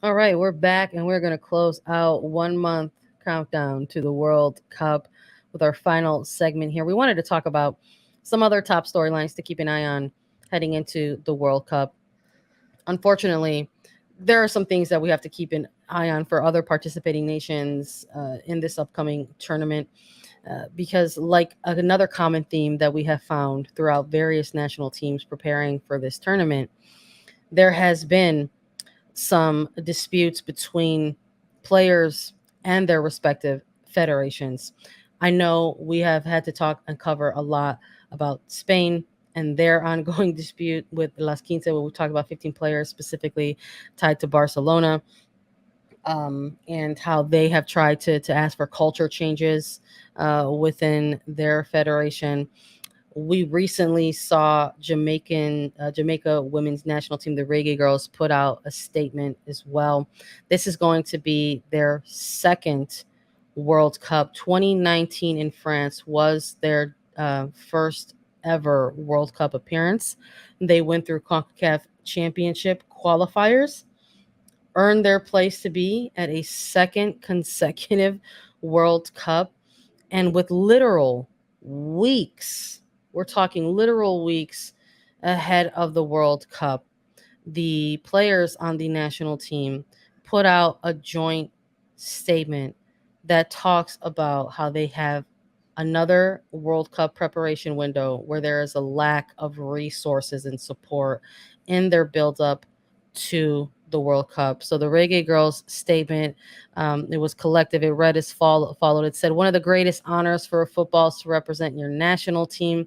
All right, we're back and we're going to close out 1 month countdown to the World Cup with our final segment here. We wanted to talk about some other top storylines to keep an eye on heading into the World Cup. Unfortunately, there are some things that we have to keep an eye on for other participating nations in this upcoming tournament. Because, like another common theme that we have found throughout various national teams preparing for this tournament, there has been some disputes between players and their respective federations. I know we have had to talk and cover a lot about Spain and their ongoing dispute with Las Quince, where we talk about 15 players specifically tied to Barcelona, and how they have tried to ask for culture changes within their federation. We recently saw Jamaica women's national team, the Reggae Girls, put out a statement as well. This is going to be their second World Cup. 2019 in France was their first ever World Cup appearance. They went through CONCACAF Championship qualifiers, earned their place to be at a second consecutive World Cup, and with literal weeks, we're talking literal weeks ahead of the World Cup, the players on the national team put out a joint statement that talks about how they have another World Cup preparation window where there is a lack of resources and support in their build up to the World Cup. So the Reggae Girls statement, it was collective. It read as followed. It said, "One of the greatest honors for a football is to represent your national team.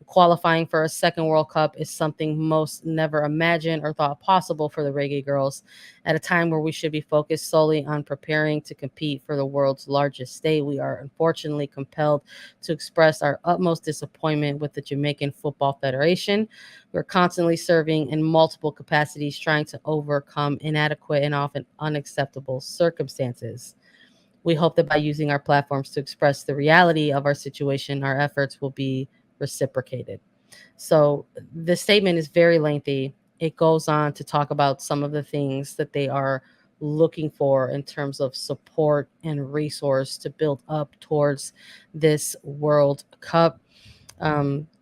Qualifying for a second World Cup is something most never imagined or thought possible for the Reggae Girls. At a time where we should be focused solely on preparing to compete for the world's largest stage, we are unfortunately compelled to express our utmost disappointment with the Jamaican Football Federation. We're constantly serving in multiple capacities, trying to overcome inadequate and often unacceptable circumstances. We hope that by using our platforms to express the reality of our situation, our efforts will be reciprocated." So the statement is very lengthy. It goes on to talk about some of the things that they are looking for in terms of support and resource to build up towards this World Cup.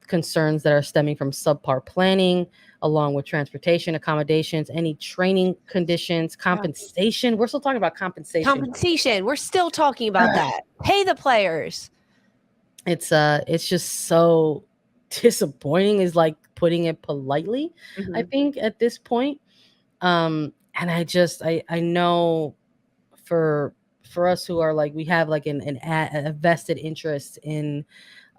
Concerns that are stemming from subpar planning, along with transportation, accommodations, any training conditions, Yeah. compensation. We're still talking about compensation. Compensation. We're still talking about that. Pay the players. It's just so disappointing, is like putting it politely, I Mhm. think, at this point. And I know for us who are like, we have like a vested interest in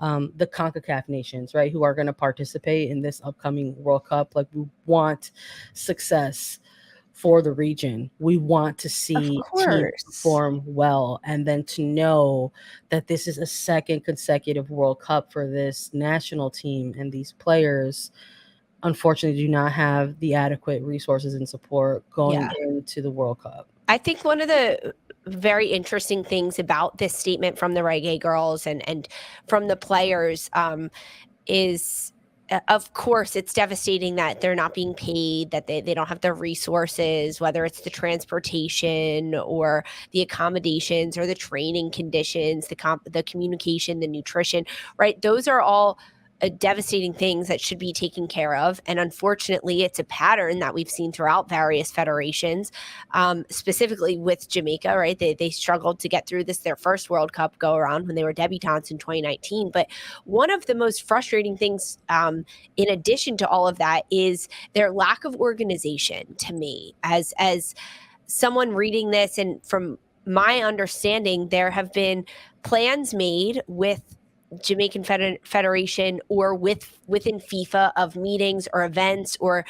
the CONCACAF nations, right, who are going to participate in this upcoming World Cup. Like, we want success for the region. We want to Of see teams course. perform well, and then to know that this is a second consecutive World Cup for this national team, and these players unfortunately do not have the adequate resources and support going Yeah. into the World Cup. I think one of the very interesting things about this statement from the Reggae Girls and from the players is, of course, it's devastating that they're not being paid, that they don't have the resources, whether it's the transportation or the accommodations or the training conditions, the communication, the nutrition, right? Those are all devastating things that should be taken care of. And unfortunately, it's a pattern that we've seen throughout various federations, specifically with Jamaica, right? They struggled to get through their first World Cup go around when they were debutantes in 2019. But one of the most frustrating things, in addition to all of that, is their lack of organization to me. As someone reading this, and from my understanding, there have been plans made with Jamaican Federation or within FIFA of meetings or events or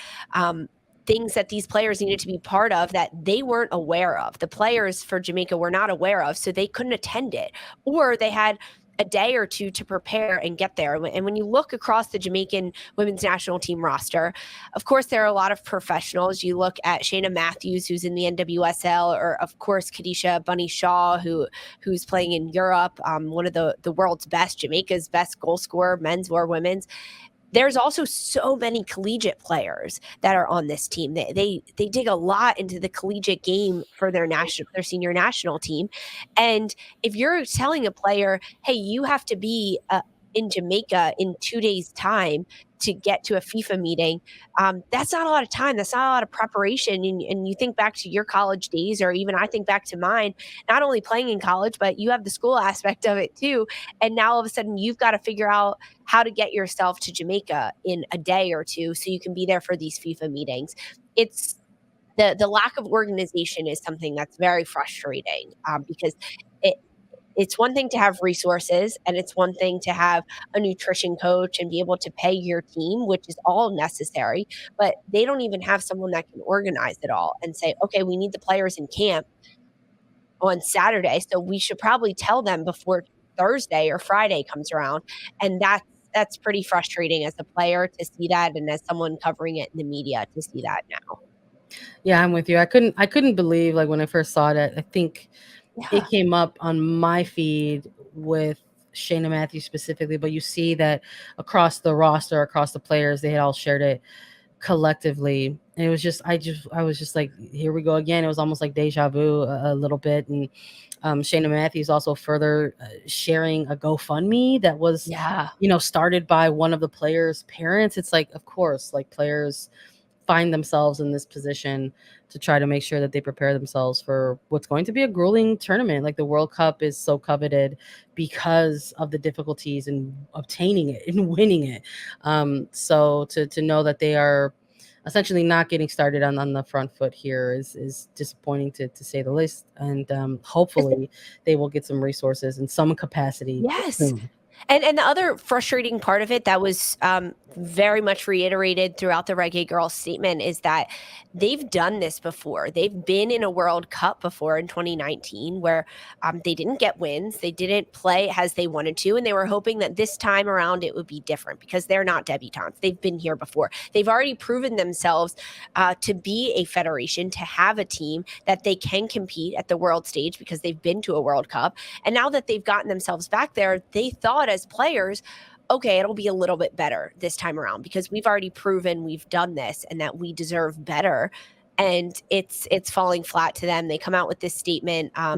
things that these players needed to be part of that they weren't aware of. The players for Jamaica were not aware of, so they couldn't attend it, or they had a day or two to prepare and get there. And when you look across the Jamaican women's national team roster, of course, there are a lot of professionals. You look at Shayna Matthews, who's in the NWSL, or of course, Kadisha Bunny Shaw, who's playing in Europe, one of the world's best, Jamaica's best goal scorer, men's or women's. there's also so many collegiate players that are on this team. They dig a lot into the collegiate game for their senior national team. And if you're telling a player, hey, you have to be in Jamaica in 2 days' time to get to a FIFA meeting, that's not a lot of time. That's not a lot of preparation. And you think back to your college days, or even I think back to mine, not only playing in college, but you have the school aspect of it too. And now all of a sudden you've got to figure out how to get yourself to Jamaica in a day or two so you can be there for these FIFA meetings. It's the lack of organization is something that's very frustrating, because it it's one thing to have resources, and it's one thing to have a nutrition coach and be able to pay your team, which is all necessary, but they don't even have someone that can organize it all and say, okay, we need the players in camp on Saturday, so we should probably tell them before Thursday or Friday comes around. And that's pretty frustrating as a player to see that, and as someone covering it in the media to see that now. Yeah, I'm with you. I couldn't believe, like, when I first saw that. I think it Yeah. came up on my feed with Shayna Matthews specifically, but you see that across the roster, across the players, they had all shared it collectively. And it was just, I was just like, here we go again. It was almost like deja vu a little bit. And Shayna Matthews also further sharing a GoFundMe that was, Yeah. started by one of the players' parents. It's like, of course, like, players find themselves in this position to try to make sure that they prepare themselves for what's going to be a grueling tournament. Like, the World Cup is so coveted because of the difficulties in obtaining it and winning it. So to know that they are essentially not getting started on the front foot here is disappointing, to say the least. And hopefully they will get some resources in some capacity Yes. soon. And the other frustrating part of it that was very much reiterated throughout the Reggae Girls statement is that they've done this before. They've been in a World Cup before in 2019 where they didn't get wins. They didn't play as they wanted to. And they were hoping that this time around it would be different because they're not debutantes. They've been here before. They've already proven themselves to be a federation, to have a team that they can compete at the world stage because they've been to a World Cup. And now that they've gotten themselves back there, they thought as players, okay, it'll be a little bit better this time around because we've already proven we've done this and that we deserve better. And it's falling flat to them. They come out with this statement Yeah.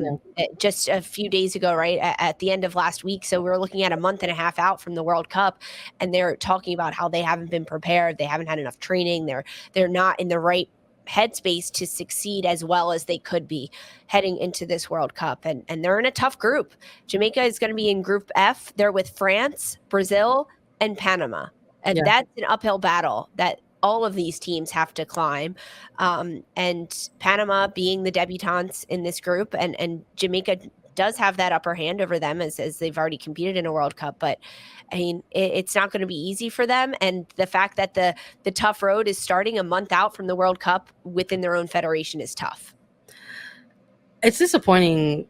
just a few days ago, right at the end of last week. So we're looking at a month and a half out from the World Cup, and they're talking about how they haven't been prepared. They haven't had enough training. They're not in the right headspace to succeed as well as they could be heading into this World Cup. And they're in a tough group. Jamaica is going to be in Group F. They're with France, Brazil, and Panama. And Yeah. that's an uphill battle that all of these teams have to climb. And Panama being the debutantes in this group, and Jamaica does have that upper hand over them as they've already competed in a World Cup. But I mean, it's not going to be easy for them. And the fact that the tough road is starting a month out from the World Cup within their own federation is tough. It's disappointing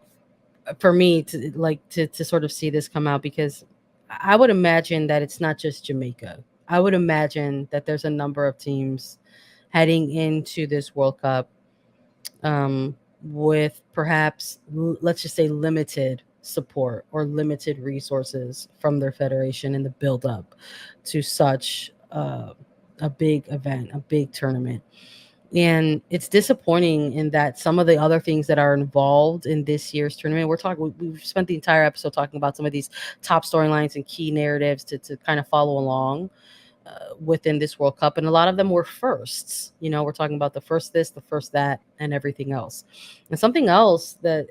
for me to sort of see this come out, because I would imagine that it's not just Jamaica. I would imagine that there's a number of teams heading into this World Cup with perhaps, let's just say, limited support or limited resources from their federation in the build up to such a big event, a big tournament. And it's disappointing in that some of the other things that are involved in this year's tournament, we've spent the entire episode talking about some of these top storylines and key narratives to kind of follow along within this World Cup. And a lot of them were firsts. We're talking about the first this, the first that, and everything else. And something else that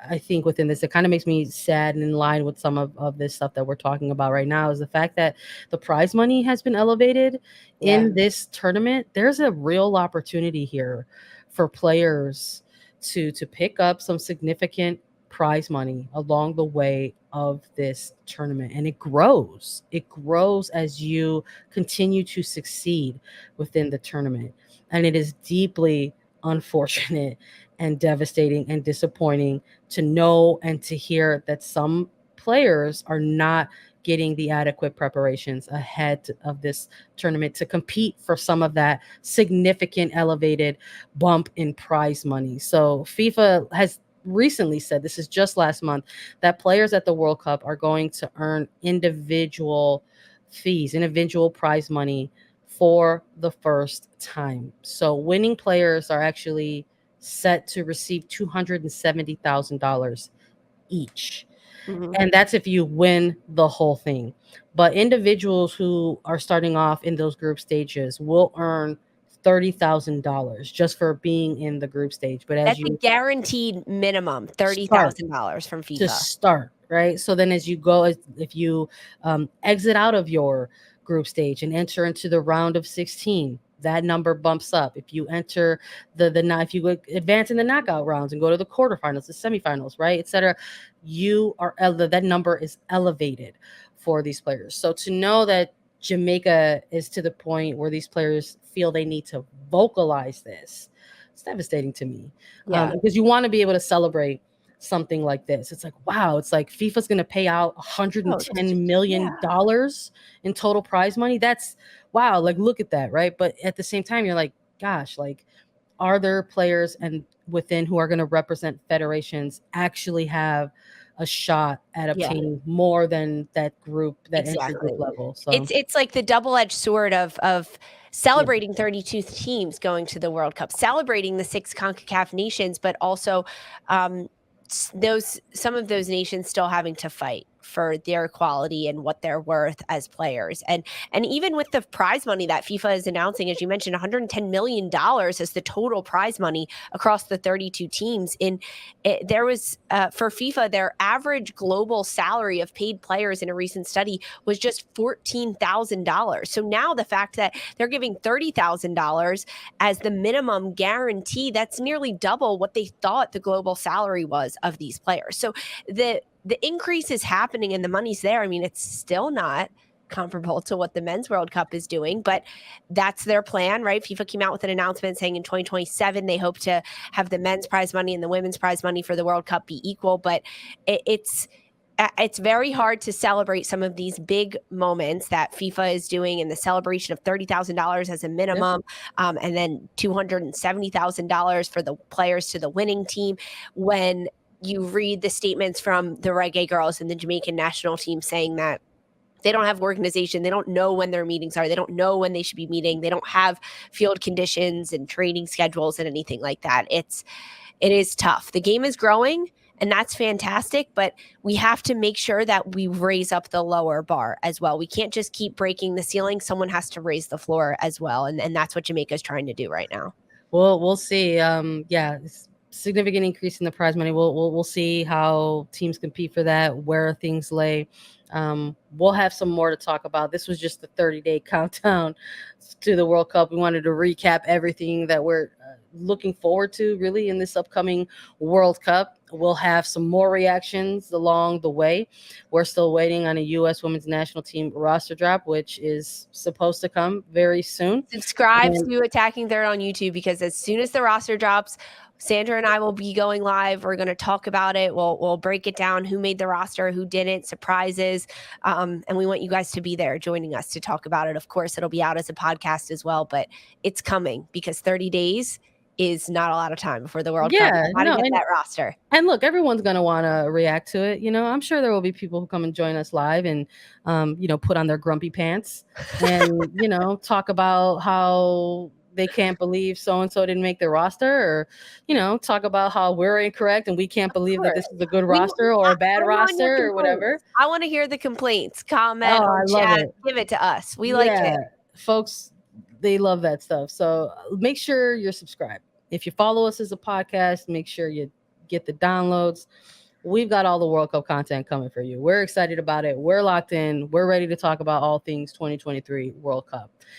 I think within this, it kind of makes me sad and in line with some of this stuff that we're talking about right now, is the fact that the prize money has been elevated in this tournament. There's a real opportunity here for players to pick up some significant prize money along the way of this tournament. And it grows as you continue to succeed within the tournament. And it is deeply unfortunate and devastating and disappointing to know and to hear that some players are not getting the adequate preparations ahead of this tournament to compete for some of that significant elevated bump in prize money. So FIFA has recently said, this is just last month, that players at the World Cup are going to earn individual fees, individual prize money for the first time. So winning players are actually set to receive $270,000 each. Mhm. And that's if you win the whole thing. But individuals who are starting off in those group stages will earn $30,000 just for being in the group stage. But as That's a you guaranteed minimum, start $30,000 from to FIFA. start, right? So then as you go, if you exit out of your group stage and enter into the round of 16, that number bumps up. If you enter if you advance in the knockout rounds and go to the quarterfinals, the semifinals, right, etc., that number is elevated for these players. So to know that Jamaica is to the point where these players feel they need to vocalize this, it's devastating to me. Yeah. Because you want to be able to celebrate something like this. It's like, wow, it's like FIFA's going to pay out $110 million in total prize money. That's wow. Like, look at that. Right. But at the same time, you're like, gosh, like, are there players and within who are going to represent federations actually have a shot at obtaining more than that group, that entry Exactly. group level? So It's like the double-edged sword of celebrating 32 teams going to the World Cup, celebrating the 6 CONCACAF nations, but also some of those nations still having to fight for their quality and what they're worth as players. And even with the prize money that FIFA is announcing, as you mentioned, $110 million as the total prize money across the 32 teams. There was for FIFA, their average global salary of paid players in a recent study was just $14,000. So now the fact that they're giving $30,000 as the minimum guarantee, that's nearly double what they thought the global salary was of these players. So the increase is happening and the money's there. I mean, it's still not comparable to what the Men's World Cup is doing, but that's their plan, right? FIFA came out with an announcement saying in 2027 they hope to have the men's prize money and the women's prize money for the World Cup be equal, but it's very hard to celebrate some of these big moments that FIFA is doing, and the celebration of $30,000 as a minimum, and then $270,000 for the players to the winning team. When you read the statements from the Reggae girls and the Jamaican national team saying that they don't have organization, they don't know when their meetings are, they don't know when they should be meeting, they don't have field conditions and training schedules and anything like that. It is tough. The game is growing, and that's fantastic, but we have to make sure that we raise up the lower bar as well. We can't just keep breaking the ceiling. Someone has to raise the floor as well, and that's what Jamaica is trying to do right now. Well, we'll see. Significant increase in the prize money. We'll see how teams compete for that, where things lay. We'll have some more to talk about. This was just the 30-day countdown to the World Cup. We wanted to recap everything that we're looking forward to really in this upcoming World Cup. We'll have some more reactions along the way. We're still waiting on a U.S. women's national team roster drop, which is supposed to come very soon. Subscribe to Attacking Third on YouTube, because as soon as the roster drops, Sandra and I will be going live. We're going to talk about it. We'll break it down, who made the roster, who didn't, surprises. And we want you guys to be there joining us to talk about it. Of course, it'll be out as a podcast as well, but it's coming because 30 days is not a lot of time before the World Cup. How to get that roster. And look, everyone's going to want to react to it. I'm sure there will be people who come and join us live and, put on their grumpy pants and, talk about how they can't believe so-and-so didn't make the roster, or, talk about how we're incorrect and we can't believe that this is a good roster or a bad roster or whatever. I want to hear the complaints, comment, or chat. Give it to us. We like it. Folks, they love that stuff. So make sure you're subscribed. If you follow us as a podcast, make sure you get the downloads. We've got all the World Cup content coming for you. We're excited about it. We're locked in. We're ready to talk about all things 2023 World Cup.